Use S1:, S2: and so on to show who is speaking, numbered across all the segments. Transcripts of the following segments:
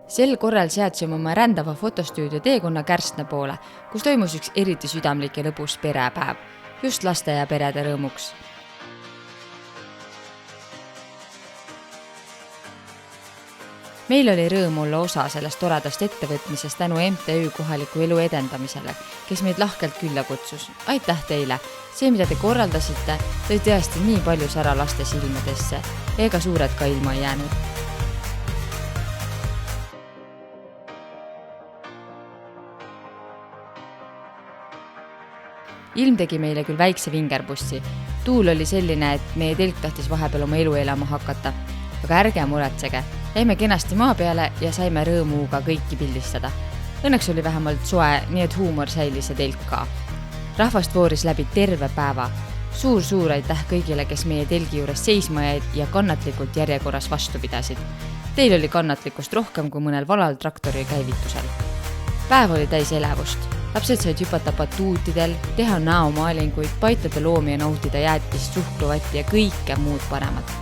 S1: Sel korral seadsime oma rändava fotostuudio teekonna Kärstna poole, kus toimus üks eriti südamlik ja lõbus perepäev, just laste ja perede rõõmuks. Meil oli rõõm olla osa sellest toredast ettevõtmisest tänu MTÜ kohaliku elu edendamisele, kes meid lahkelt külla kutsus. Aitäh teile! See, mida te korraldasite, tõi tõesti nii palju sära laste silmadesse, ega suured ka ilma ei jäänud. Ilm tegi meile küll väikse vingerbussi. Tuul oli selline, et meie telk tahtis vahepeal oma elu elama hakata. Aga ärge muretsege, jäime kenasti maa peale ja saime rõõmuga kõiki pildistada. Õnneks oli vähemalt soe, nii et huumor säilis ja telk ka. Rahvast vooris läbi terve päeva. Suur aitäh kõigile, kes meie telgi juures seisma jäid ja kannatlikult järjekorras vastu pidasid. Teil oli kannatlikkust rohkem kui mõnel valal traktori käivitusel. Päev oli täis elevust. Lapsed said hüpata batuutidel, teha näomaalinguid, paitada loomi ja nautida jäätist, suhkruvatti ja kõike muud paremat.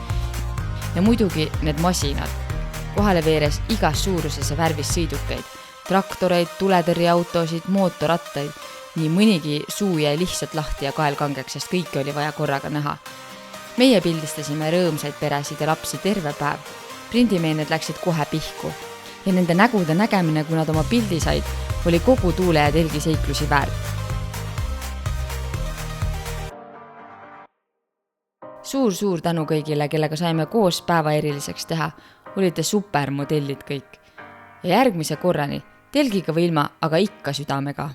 S1: Ja muidugi need masinad. Kohale veeres igas suuruses ja värvis sõidukeid, traktoreid, tuletõrjeautosid, mootorrattaid. Nii mõnigi suu jäi lihtsalt lahti ja kael kangeks, sest kõike oli vaja korraga näha. Meie pildistasime rõõmsaid peresid ja lapsi terve päev. Prindimeened läksid kohe pihku. Ja nende nägude nägemine, kui nad oma pildi said, oli kogu tuule ja telgi seiklusi väärt. Suur tänu kõigile, kellega saime koos päeva eriliseks teha. Olite supermodellid kõik. Ja järgmise korrani, telgiga või ilma, aga ikka südamega.